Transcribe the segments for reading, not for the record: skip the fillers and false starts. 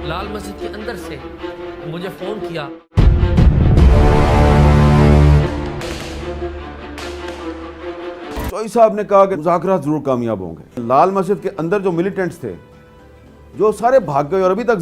لال مسجد کے اندر سے مجھے فون کیا. چوئی صاحب نے کہا کہ مذاکرات ضرور کامیاب ہوں گے. لال مسجد کے اندر جو ملیٹنٹس تھے جو سارے بھاگ گئے اور ابھی تک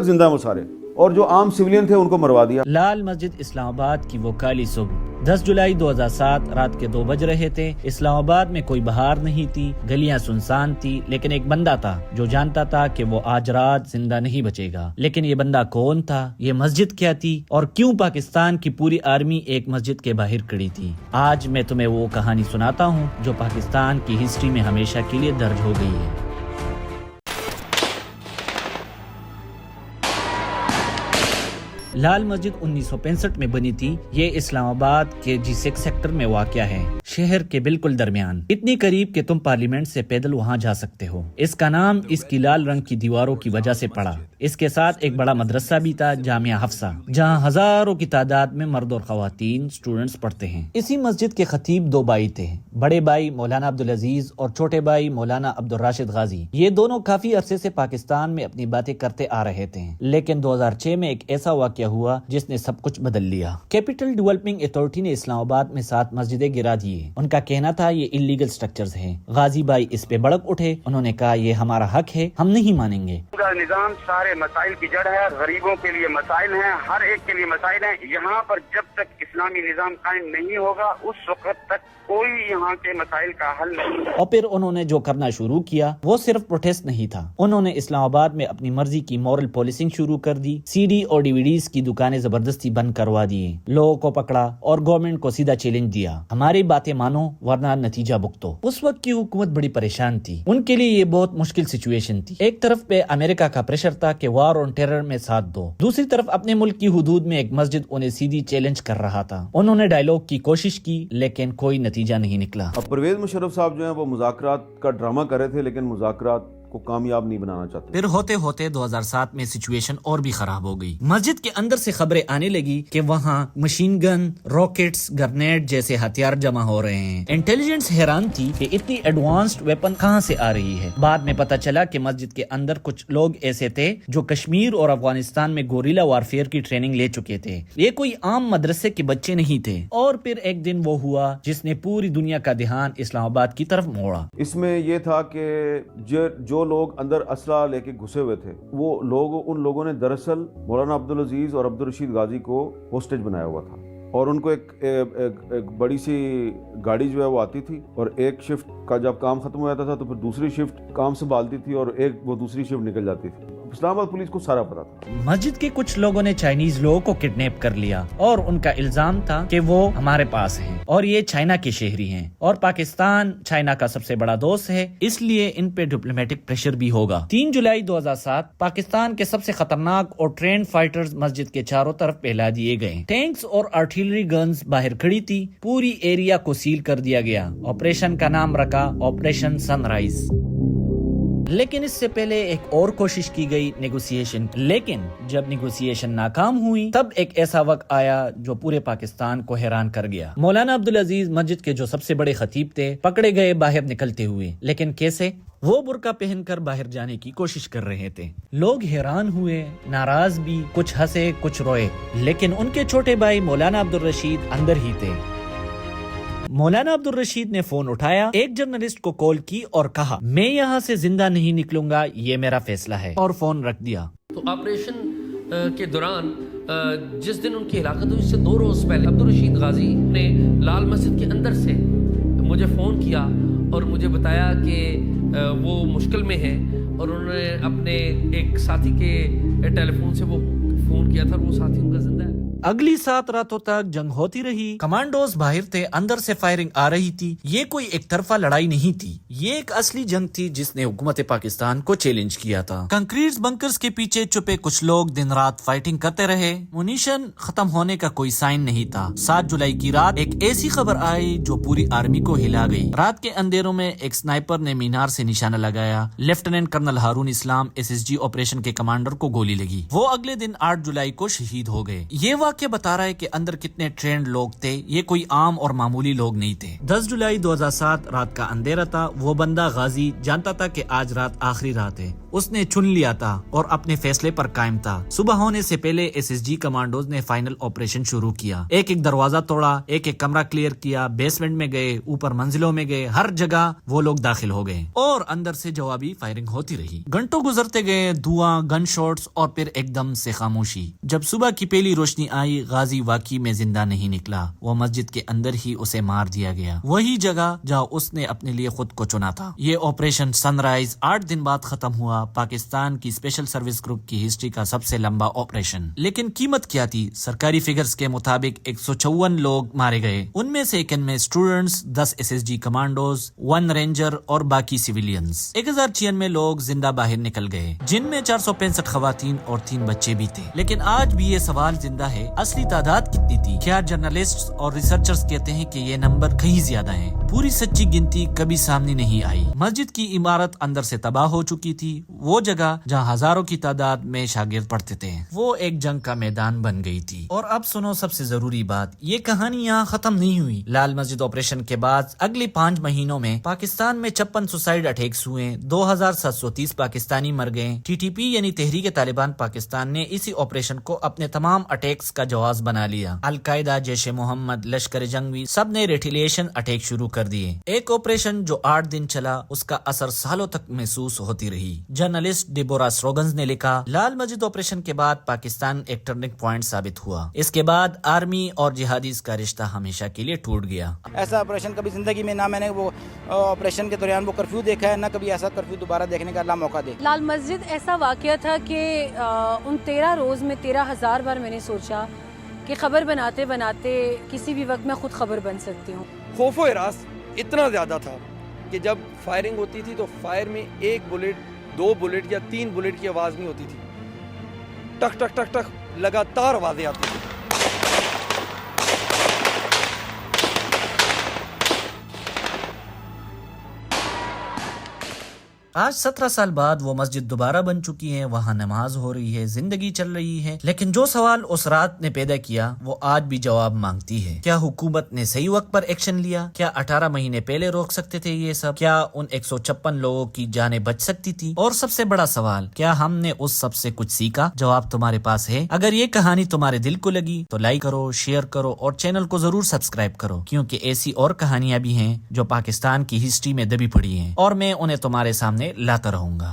زندہ ہیں وہ سارے, اور جو عام سویلین تھے ان کو مروا دیا. لال مسجد اسلام آباد کی وہ کالی صبح 10 جولائی 2007 رات کے 2 بج رہے تھے. اسلام آباد میں کوئی بہار نہیں تھی, گلیاں سنسان تھی, لیکن ایک بندہ تھا جو جانتا تھا کہ وہ آج رات زندہ نہیں بچے گا. لیکن یہ بندہ کون تھا, یہ مسجد کیا تھی, اور کیوں پاکستان کی پوری آرمی ایک مسجد کے باہر کھڑی تھی؟ آج میں تمہیں وہ کہانی سناتا ہوں جو پاکستان کی ہسٹری میں ہمیشہ کے لیے درج ہو گئی ہے. لال مسجد 1965 میں بنی تھی. یہ اسلام آباد کے G6 سیکٹر میں واقع ہے, شہر کے بالکل درمیان, اتنی قریب کہ تم پارلیمنٹ سے پیدل وہاں جا سکتے ہو. اس کا نام اس کی لال رنگ کی دیواروں کی وجہ سے پڑا. اس کے ساتھ ایک بڑا مدرسہ بھی تھا, جامعہ حفصہ, جہاں ہزاروں کی تعداد میں مرد اور خواتین اسٹوڈنٹس پڑھتے ہیں. اسی مسجد کے خطیب 2 بھائی تھے, بڑے بھائی مولانا عبدالعزیز اور چھوٹے بھائی مولانا عبدالراشد غازی. یہ دونوں کافی عرصے سے پاکستان میں اپنی باتیں کرتے آ رہے تھے, لیکن 2006 میں ایک ایسا واقعہ ہوا جس نے سب کچھ بدل لیا. کیپٹل ڈیولپمنٹ اتھارٹی نے اسلام آباد میں 7 مسجدیں گرا دیے. ان کا کہنا تھا یہ انلیگل سٹرکچرز ہیں. غازی بھائی اس پہ بڑک اٹھے, انہوں نے کہا یہ ہمارا حق ہے, ہم نہیں مانیں گے. پورا نظام سارے مسائل کی جڑ ہے, غریبوں کے لیے مسائل ہیں, ہر ایک کے لیے مسائل ہیں. یہاں پر جب تک اسلامی نظام قائم نہیں ہوگا اس وقت تک کوئی یہاں کے مسائل کا حل نہیں. اور پھر انہوں نے جو کرنا شروع کیا وہ صرف پروٹیسٹ نہیں تھا. انہوں نے اسلام آباد میں اپنی مرضی کی مورل پولیسنگ شروع کر دی. سی ڈی اور ڈی وی ڈیز کی دکانیں زبردستی بند کروا دیے, لوگوں کو پکڑا اور گورنمنٹ کو سیدھا چیلنج دیا, ہماری باتیں مانو ورنہ نتیجہ بھگتو. اس وقت کی حکومت بڑی پریشان تھی. ان کے لیے یہ بہت مشکل سچویشن تھی. ایک طرف پہ امریکہ کا پریشر تھا کہ وار آن ٹیرر میں ساتھ دو, دوسری طرف اپنے ملک کی حدود میں ایک مسجد انہیں سیدھی چیلنج کر رہا تھا. انہوں نے ڈائیلاگ کی کوشش کی لیکن کوئی نتیجہ نہیں نکلا. اب پرویز مشرف صاحب جو ہیں وہ مذاکرات کا ڈرامہ کر رہے تھے لیکن مذاکرات کو کامیاب نہیں بنانا چاہتے. پھر ہوتے ہوتے 2007 میں سچویشن اور بھی خراب ہو گئی. مسجد کے اندر سے خبریں آنے لگی کہ وہاں مشین گن, راکٹس, گرنیڈ جیسے ہتھیار جمع ہو رہے ہیں. انٹیلیجنس حیران تھی کہ اتنی ایڈوانسڈ ویپن کہاں سے آ رہی ہے. بعد میں پتہ چلا کہ مسجد کے اندر کچھ لوگ ایسے تھے جو کشمیر اور افغانستان میں گوریلا وارفیئر کی ٹریننگ لے چکے تھے. یہ کوئی عام مدرسے کے بچے نہیں تھے. اور پھر ایک دن وہ ہوا جس نے پوری دنیا کا دھیان اسلام آباد کی طرف موڑا. اس میں یہ تھا کہ جو لوگ اندر اسلحہ لے کے گھسے ہوئے تھے ان لوگوں نے دراصل مولانا عبدالعزیز اور عبدالرشید غازی کو ہوسٹیج بنایا ہوا تھا, اور ان کو ایک بڑی سی گاڑی جو ہے وہ آتی تھی, اور ایک شفٹ کا جب کام ختم ہو جاتا تھا تو پھر دوسری شفٹ کام سنبھالتی تھی اور وہ دوسری شفٹ نکل جاتی تھی. اسلام آباد پولیس کو سارا پتا تھا. مسجد کے کچھ لوگوں نے چائنیز لوگوں کو کڈنیپ کر لیا اور ان کا الزام تھا کہ وہ ہمارے پاس ہیں اور یہ چائنا کے شہری ہیں, اور پاکستان چائنا کا سب سے بڑا دوست ہے, اس لیے ان پہ ڈپلومیٹک پریشر بھی ہوگا. 3 جولائی 2007 پاکستان کے سب سے خطرناک اور ٹرینڈ فائٹرز مسجد کے چاروں طرف پھیلا دیے گئے. ٹینکس اور آرٹلری گنز باہر کھڑی تھی. پوری ایریا کو سیل کر دیا گیا. آپریشن کا نام رکھا آپریشن سن رائز. لیکن اس سے پہلے ایک اور کوشش کی گئی نیگوسیشن, لیکن جب نیگوسیشن ناکام ہوئی تب ایک ایسا وقت آیا جو پورے پاکستان کو حیران کر گیا. مولانا عبدالعزیز مسجد کے جو سب سے بڑے خطیب تھے پکڑے گئے باہر نکلتے ہوئے. لیکن کیسے؟ وہ برقع پہن کر باہر جانے کی کوشش کر رہے تھے. لوگ حیران ہوئے, ناراض بھی, کچھ ہنسے کچھ روئے, لیکن ان کے چھوٹے بھائی مولانا عبدالرشید اندر ہی تھے. مولانا عبدالرشید نے فون اٹھایا, ایک جرنلسٹ کو کال کی اور کہا میں یہاں سے زندہ نہیں نکلوں گا, یہ میرا فیصلہ ہے, اور فون رکھ دیا. تو آپریشن کے دوران جس دن ان کی ہلاکت ہوئی اس سے 2 روز پہلے عبدالرشید غازی نے لال مسجد کے اندر سے مجھے فون کیا اور مجھے بتایا کہ وہ مشکل میں ہے, اور انہوں نے اپنے ایک ساتھی کے ٹیلی فون سے وہ فون کیا تھا اور وہ ساتھی ان کا زندہ ہے. اگلی 7 راتوں تک جنگ ہوتی رہی. کمانڈوز باہر تھے, اندر سے فائرنگ آ رہی تھی. یہ کوئی ایک طرفہ لڑائی نہیں تھی, یہ ایک اصلی جنگ تھی جس نے حکومت پاکستان کو چیلنج کیا تھا. کنکریٹ بنکرز کے پیچھے چھپے کچھ لوگ دن رات فائٹنگ کرتے رہے. منیشن ختم ہونے کا کوئی سائن نہیں تھا. 7 جولائی کی رات ایک ایسی خبر آئی جو پوری آرمی کو ہلا گئی. رات کے اندھیروں میں ایک سنائپر نے مینار سے نشانہ لگایا. لیفٹیننٹ کرنل ہارون اسلام SSG آپریشن کے کمانڈر کو گولی لگی. وہ اگلے دن 8 جولائی کو شہید ہو گئے. یہ واقعہ بتا رہا ہے کہ اندر کتنے ٹرینڈ لوگ تھے. یہ کوئی عام اور معمولی لوگ نہیں تھے. 10 جولائی 2007 رات کا اندھیرا تھا. وہ بندہ غازی جانتا تھا کہ آج رات آخری رات ہے. اس نے چن لیا تھا اور اپنے فیصلے پر قائم تھا. صبح ہونے سے پہلے SSG کمانڈوز نے فائنل آپریشن شروع کیا. ایک ایک دروازہ توڑا, ایک ایک کمرہ کلیئر کیا, بیسمنٹ میں گئے, اوپر منزلوں میں گئے, ہر جگہ وہ لوگ داخل ہو گئے اور اندر سے جوابی فائرنگ ہوتی رہی. گھنٹوں گزرتے گئے, دھواں, گن شاٹس اور پھر ایک دم سے خاموشی. جب صبح کی پہلی روشنی آئی, غازی واقعی میں زندہ نہیں نکلا. وہ مسجد کے اندر ہی اسے مار دیا گیا, وہی جگہ جہاں اس نے اپنے لیے خود کو چنا تھا. یہ آپریشن سن رائز 8 دن بعد ختم ہوا. پاکستان کی اسپیشل سروس گروپ کی ہسٹری کا سب سے لمبا آپریشن. لیکن قیمت کیا تھی؟ سرکاری فگرز کے مطابق 154 لوگ مارے گئے. ان میں سے 91 اسٹوڈنٹس, 10 SSG کمانڈوز, 1 رینجر اور باقی سویلینز. 1096 لوگ زندہ باہر نکل گئے, جن میں 465 خواتین اور 3 بچے بھی تھے. لیکن آج بھی یہ سوال زندہ ہے, اصلی تعداد کتنی تھی؟ کیا جرنلسٹ اور ریسرچرز کہتے ہیں کہ یہ نمبر کہیں زیادہ ہے. پوری سچی گنتی کبھی سامنے نہیں آئی. مسجد کی عمارت اندر سے تباہ ہو چکی تھی. وہ جگہ جہاں ہزاروں کی تعداد میں شاگرد پڑھتے تھے, وہ ایک جنگ کا میدان بن گئی تھی. اور اب سنو سب سے ضروری بات, یہ کہانی یہاں ختم نہیں ہوئی. لال مسجد آپریشن کے بعد اگلے 5 مہینوں میں پاکستان میں 56 سوسائڈ اٹیکس ہوئے, 2730 پاکستانی مر گئے. TTP یعنی تحریک طالبان پاکستان نے اسی آپریشن کو اپنے تمام اٹیکس کا جواز بنا لیا. القاعدہ, جیش محمد, لشکر جنگی سب نے ریٹیلیشن اٹیک شروع کر دیے. ایک آپریشن جو 8 دن چلا, اس کا اثر سالوں تک محسوس ہوتی رہی. جرنلسٹ ڈیبورا سروگنز نے لکھا, لال مسجد آپریشن کے بعد پاکستان ایک ٹرننگ پوائنٹ ثابت ہوا. اس کے بعد آرمی اور جہادیز کا رشتہ ہمیشہ کے لیے ٹوٹ گیا. ایسا آپریشن کبھی زندگی میں نہ میں نے وہ آپریشن کے دوران وہ کرفیو دیکھا ہے, نہ کبھی ایسا کرفیو دوبارہ دیکھنے کا اللہ موقع دے. لال مسجد ایسا واقعہ تھا کہ ان 13 روز میں 13,000 بار میں نے سوچا کہ خبر بناتے بناتے کسی بھی وقت میں خود خبر بن سکتی ہوں. خوف و ہراس اتنا زیادہ تھا کہ جب فائرنگ ہوتی تھی تو فائر میں 1 بلٹ, 2 بلٹ یا 3 بلٹ کی آواز نہیں ہوتی تھی. ٹک ٹک ٹک ٹک لگاتار آوازیں آتی تھی. آج 17 سال بعد وہ مسجد دوبارہ بن چکی ہے, وہاں نماز ہو رہی ہے, زندگی چل رہی ہے. لیکن جو سوال اس رات نے پیدا کیا وہ آج بھی جواب مانگتی ہے. کیا حکومت نے صحیح وقت پر ایکشن لیا؟ کیا 18 مہینے پہلے روک سکتے تھے یہ سب؟ کیا ان 156 لوگوں کی جانیں بچ سکتی تھی؟ اور سب سے بڑا سوال, کیا ہم نے اس سب سے کچھ سیکھا؟ جواب تمہارے پاس ہے. اگر یہ کہانی تمہارے دل کو لگی تو لائک کرو, شیئر کرو اور چینل کو ضرور سبسکرائب کرو, کیونکہ ایسی اور کہانیاں بھی ہیں جو پاکستان کی ہسٹری میں دبی پڑی ہیں اور میں انہیں تمہارے سامنے لاتا رہوں گا.